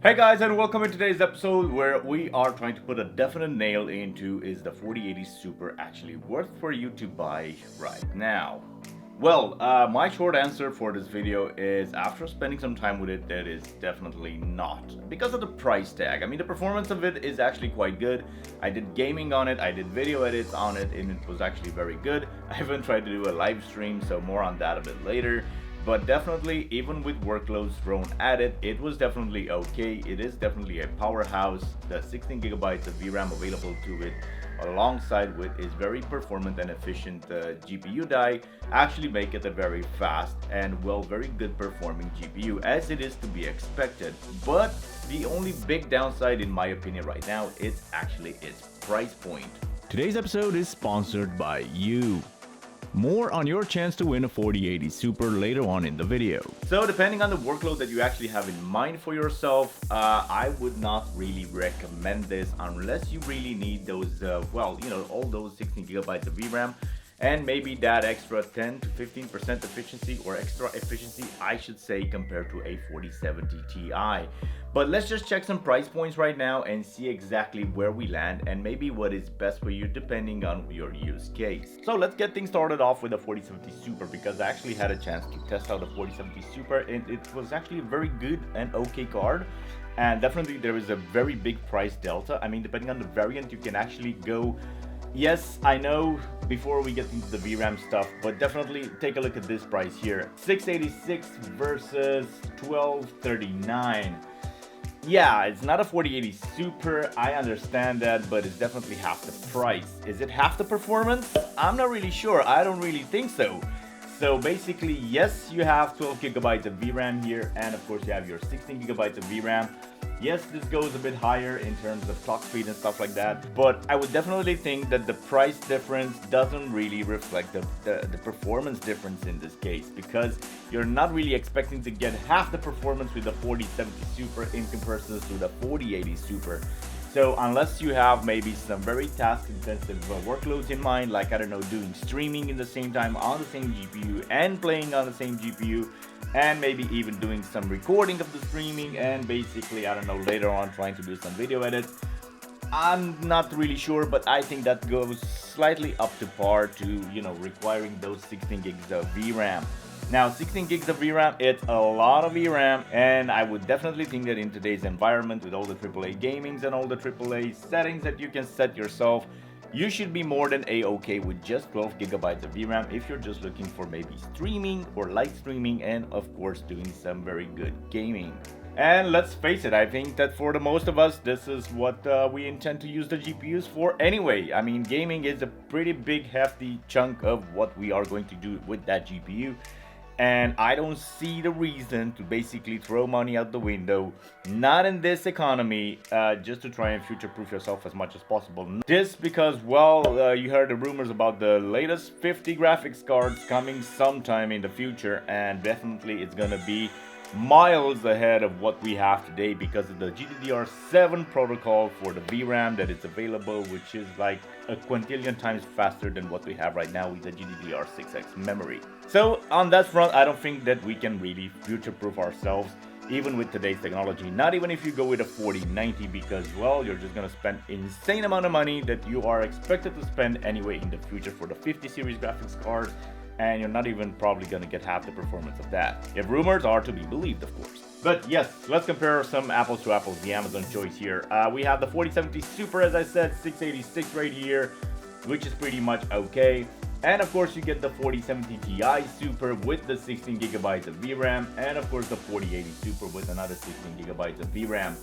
Hey guys, and welcome to today's episode where we are trying to put a definite nail into is the 4080 Super actually worth for you to buy right now? Well, my short answer for this video is after spending some time with it, that is definitely not. Because of the price tag. I mean, the performance of it is actually quite good. I did gaming on it, I did video edits on it, and it was actually very good. I haven't tried to do a live stream, so more on that a bit later. But definitely, even with workloads thrown at it, it was definitely okay. It is definitely a powerhouse. The 16 gigabytes of VRAM available to it, alongside with its very performant and efficient GPU die, actually make it a very fast and very good performing GPU, as it is to be expected. But the only big downside, in my opinion, right now, is actually its price point. Today's episode is sponsored by you. More on your chance to win a 4080 Super later on in the video. So depending on the workload that you actually have in mind for yourself, I would not really recommend this unless you really need those, all those 16 gigabytes of VRAM and maybe that extra 10 to 15% efficiency, or extra efficiency, I should say, compared to a 4070 Ti. But let's just check some price points right now and see exactly where we land and maybe what is best for you depending on your use case. So let's get things started off with the 4070 Super, because I actually had a chance to test out the 4070 Super and it was actually a very good and okay card. And definitely there is a very big price delta. I mean, depending on the variant, you can actually go, yes, I know, before we get into the VRAM stuff, but definitely take a look at this price here. 686 versus 1239. Yeah, it's not a 4080 Super, I understand that, but it's definitely half the price. Is it half the performance? I'm not really sure, I don't really think so. So basically, yes, you have 12 gigabytes of VRAM here, and of course you have your 16 gigabytes of VRAM. Yes, this goes a bit higher in terms of clock speed and stuff like that, but I would definitely think that the price difference doesn't really reflect the performance difference in this case, because you're not really expecting to get half the performance with the 4070 Super in comparison to the 4080 Super. So unless you have maybe some very task-intensive workloads in mind, like, I don't know, doing streaming in the same time on the same GPU and playing on the same GPU, and maybe even doing some recording of the streaming and basically, I don't know, later on trying to do some video edits, I'm not really sure, but I think that goes slightly up to par to, requiring those 16 gigs of VRAM. Now, 16 gigs of VRAM, it's a lot of VRAM, and I would definitely think that in today's environment with all the AAA gamings and all the AAA settings that you can set yourself, you should be more than a-okay with just 12 gigabytes of VRAM if you're just looking for maybe streaming or light streaming and of course doing some very good gaming. And let's face it, I think that for the most of us, this is what we intend to use the GPUs for anyway. I mean, gaming is a pretty big, hefty chunk of what we are going to do with that GPU. And I don't see the reason to basically throw money out the window, not in this economy, just to try and future-proof yourself as much as possible. This because, you heard the rumors about the latest 50 graphics cards coming sometime in the future, and definitely it's gonna be miles ahead of what we have today because of the GDDR7 protocol for the VRAM that is available, which is like a quintillion times faster than what we have right now with the GDDR6X memory. So on that front, I don't think that we can really future-proof ourselves even with today's technology, not even if you go with a 4090, because you're just gonna spend insane amount of money that you are expected to spend anyway in the future for the 50 series graphics card, and you're not even probably gonna get half the performance of that, if rumors are to be believed, of course. But yes, let's compare some apples to apples, the Amazon choice here. We have the 4070 Super, as I said, 686 right here, which is pretty much okay. And of course you get the 4070 Ti Super with the 16 gigabytes of VRAM, and of course the 4080 Super with another 16 gigabytes of VRAM.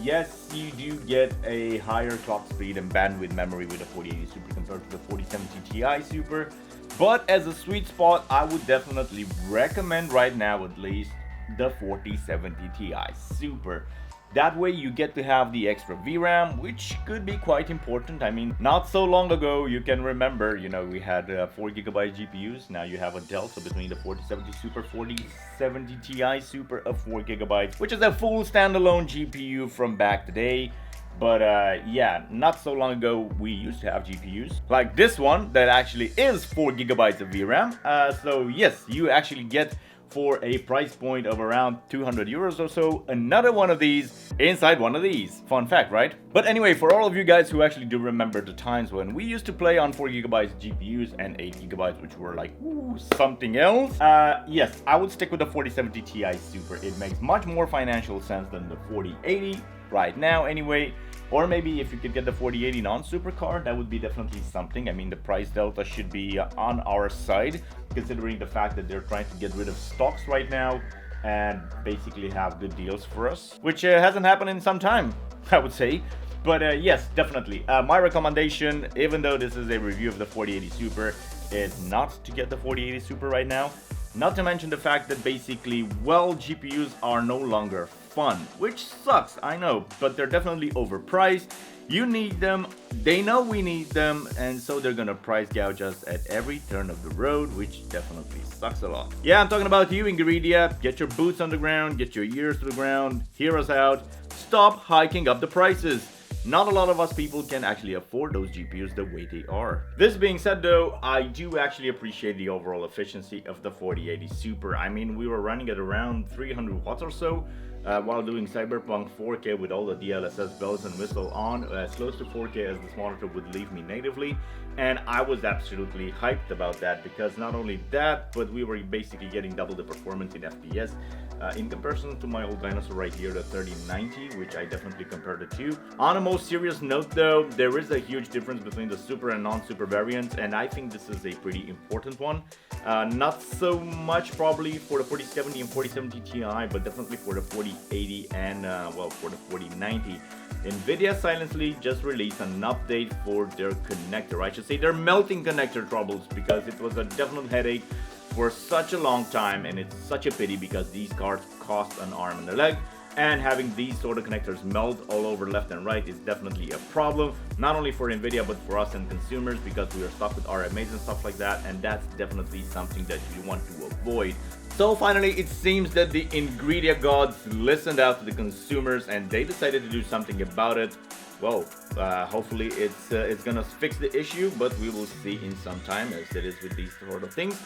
Yes, you do get a higher clock speed and bandwidth memory with the 4080 Super compared to the 4070 Ti Super. But as a sweet spot, I would definitely recommend right now at least the 4070 Ti Super. That way you get to have the extra VRAM, which could be quite important. I mean, not so long ago, you can remember, we had 4GB GPUs. Now you have a delta between the 4070 Super, 4070 Ti Super of 4GB, which is a full standalone GPU from back today. But not so long ago, we used to have GPUs like this one that actually is 4GB of VRAM. So yes, you actually get for a price point of around 200 euros or so, another one of these inside one of these. Fun fact, right? But anyway, for all of you guys who actually do remember the times when we used to play on 4GB GPUs and 8GB, which were like, ooh, something else. Yes, I would stick with the 4070 Ti Super. It makes much more financial sense than the 4080 right now anyway. Or maybe if you could get the 4080 non-super card, that would be definitely something. I mean, the price delta should be on our side, considering the fact that they're trying to get rid of stocks right now and basically have good deals for us, which hasn't happened in some time, I would say. But yes, definitely. My recommendation, even though this is a review of the 4080 Super, is not to get the 4080 Super right now. Not to mention the fact that basically, well, GPUs are no longer fun, which sucks, I know, but they're definitely overpriced. You need them, they know we need them, and so they're gonna price gouge us at every turn of the road, which definitely sucks a lot. Yeah, I'm talking about you, Nvidia. Get your boots on the ground, get your ears to the ground, hear us out, stop hiking up the prices. Not a lot of us people can actually afford those GPUs the way they are. This being said though, I do actually appreciate the overall efficiency of the 4080 Super. I mean, we were running at around 300 watts or so while doing cyberpunk 4K with all the DLSS bells and whistle on, as close to 4K as this monitor would leave me natively. And I was absolutely hyped about that, because not only that, but we were basically getting double the performance in FPS in comparison to my old dinosaur right here, the 3090, which I definitely compared it to. On a most serious note though, there is a huge difference between the super and non-super variants, and I think this is a pretty important one. Not so much probably for the 4070 and 4070 Ti, but definitely for the 4080 and well, for the 4090. Nvidia silently just released an update for their connector. I should say their melting connector troubles, because it was a definite headache for such a long time, and it's such a pity because these cards cost an arm and a leg, and having these sort of connectors melt all over left and right is definitely a problem, not only for Nvidia but for us and consumers, because we are stuck with RMAs and stuff like that, and that's definitely something that you want to avoid. So finally, it seems that the Nvidia gods listened out to the consumers and they decided to do something about it. Well, hopefully it's gonna fix the issue, but we will see in some time, as it is with these sort of things.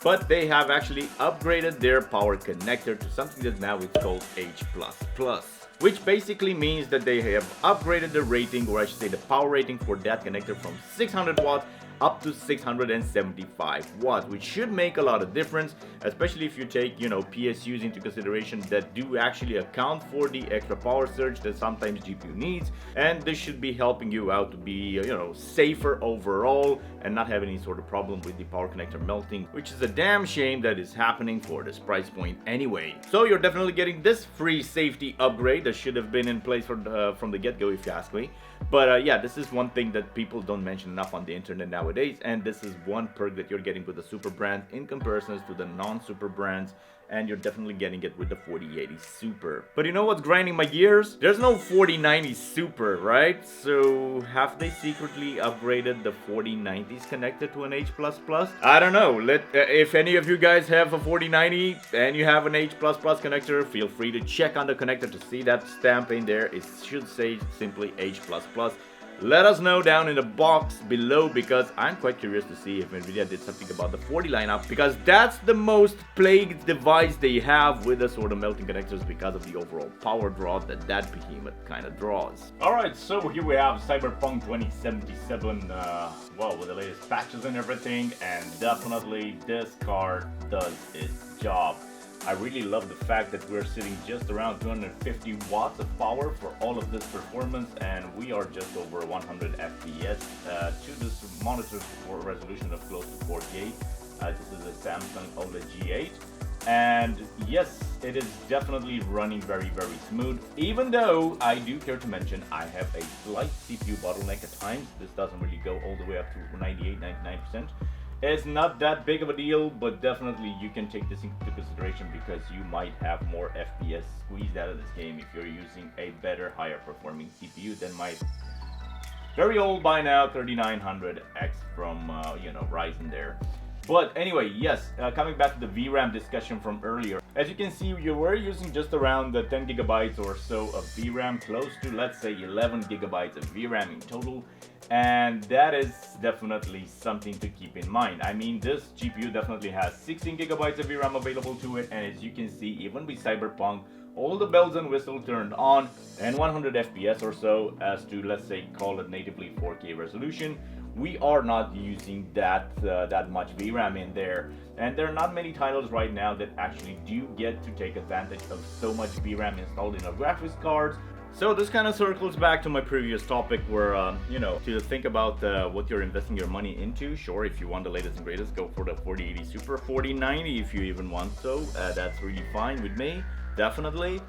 But they have actually upgraded their power connector to something that now is called H++, which basically means that they have upgraded the rating, or I should say the power rating for that connector, from 600 watts up to 675 watts, which should make a lot of difference, especially if you take, you know, PSUs into consideration that do actually account for the extra power surge that sometimes GPU needs. And this should be helping you out to be, you know, safer overall and not have any sort of problem with the power connector melting, which is a damn shame that is happening for this price point anyway. So you're definitely getting this free safety upgrade that should have been in place from the get-go, if you ask me. But yeah, this is one thing that people don't mention enough on the internet nowadays, and this is one perk that you're getting with the super brand in comparison to the non-super brands, and you're definitely getting it with the 4080 Super. But you know what's grinding my gears? There's no 4090 Super, right? So have they secretly upgraded the 4090's connector to an H++? I don't know. If any of you guys have a 4090 and you have an H++ connector, feel free to check on the connector to see that stamp in there. It should say simply H++. Let us know down in the box below, because I'm quite curious to see if Nvidia did something about the 40 lineup, because that's the most plagued device they have with the sort of melting connectors because of the overall power draw that behemoth kind of draws. Alright, so here we have Cyberpunk 2077, well, with the latest patches and everything, and definitely this card does its job. I really love the fact that we're sitting just around 250 watts of power for all of this performance, and we are just over 100 FPS to this monitor's resolution of close to 4K. This is a Samsung OLED G8, and yes, it is definitely running very smooth, even though I do care to mention I have a slight CPU bottleneck at times. This doesn't really go all the way up to 98-99%. It's not that big of a deal, but definitely you can take this into consideration, because you might have more FPS squeezed out of this game if you're using a better, higher performing CPU than my very old by now 3900X from you know, Ryzen there. But anyway, yes, coming back to the VRAM discussion from earlier, as you can see, you were using just around the 10 gigabytes or so of VRAM, close to, let's say, 11 gigabytes of VRAM in total. And that is definitely something to keep in mind. I mean, this GPU definitely has 16 gigabytes of VRAM available to it, and as you can see, even with Cyberpunk, all the bells and whistles turned on, and 100 FPS or so, as to, let's say, call it natively 4K resolution, we are not using that much VRAM in there. And there are not many titles right now that actually do get to take advantage of so much VRAM installed in our graphics cards. So this kind of circles back to my previous topic where, you know, to think about what you're investing your money into. Sure, if you want the latest and greatest, go for the 4080 Super, 4090 if you even want so. That's really fine with me, definitely.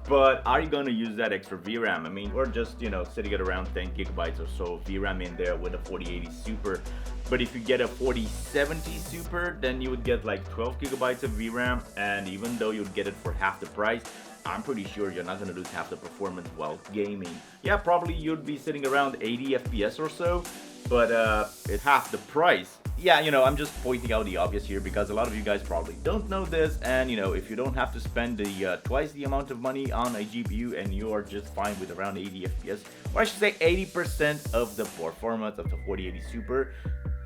But are you going to use that extra VRAM? I mean, we're just, you know, sitting at around 10 gigabytes or so of VRAM in there with a 4080 Super. But if you get a 4070 Super, then you would get like 12 gigabytes of VRAM. And even though you'd get it for half the price, I'm pretty sure you're not going to lose half the performance while gaming. Yeah, probably you'd be sitting around 80 FPS or so, but it's half the price. Yeah, you know, I'm just pointing out the obvious here because a lot of you guys probably don't know this, and you know, if you don't have to spend the twice the amount of money on a GPU and you are just fine with around 80 FPS, or I should say 80% of the performance of the 4080 Super,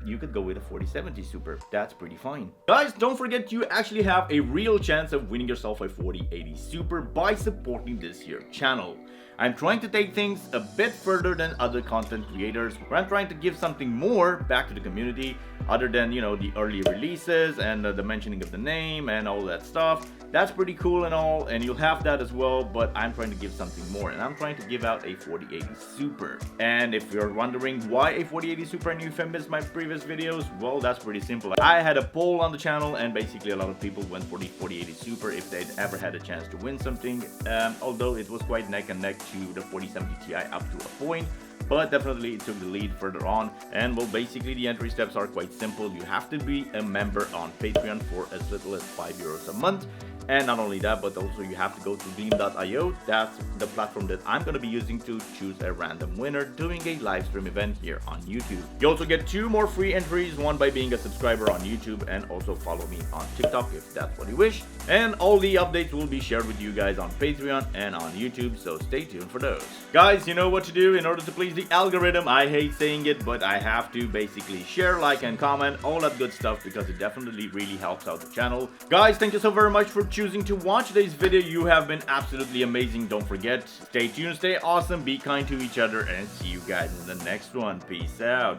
you could go with a 4070 Super. That's pretty fine. Guys, don't forget you actually have a real chance of winning yourself a 4080 Super by supporting this here channel. I'm trying to take things a bit further than other content creators, where I'm trying to give something more back to the community other than, you know, the early releases and the mentioning of the name and all that stuff. That's pretty cool and all, and you'll have that as well, but I'm trying to give something more, and I'm trying to give out a 4080 Super. And if you're wondering why a 4080 Super and you missed my previous videos, well, that's pretty simple. I had a poll on the channel, and basically a lot of people went for the 4080 Super if they'd ever had a chance to win something, although it was quite neck and neck to the 4070 Ti up to a point. But definitely it took the lead further on. And well, basically the entry steps are quite simple. You have to be a member on Patreon for as little as €5 a month. And not only that, but also you have to go to gleam.io. That's the platform that I'm going to be using to choose a random winner doing a live stream event here on YouTube. You also get 2 more free entries, one by being a subscriber on YouTube and also follow me on TikTok if that's what you wish. And all the updates will be shared with you guys on Patreon and on YouTube, so stay tuned for those. Guys, you know what to do in order to please the algorithm. I hate saying it, but I have to basically share, like, and comment, all that good stuff, because it definitely really helps out the channel. Guys, thank you so very much for choosing to watch today's video. You have been absolutely amazing. Don't forget, stay tuned, stay awesome, be kind to each other, and see you guys in the next one. Peace out.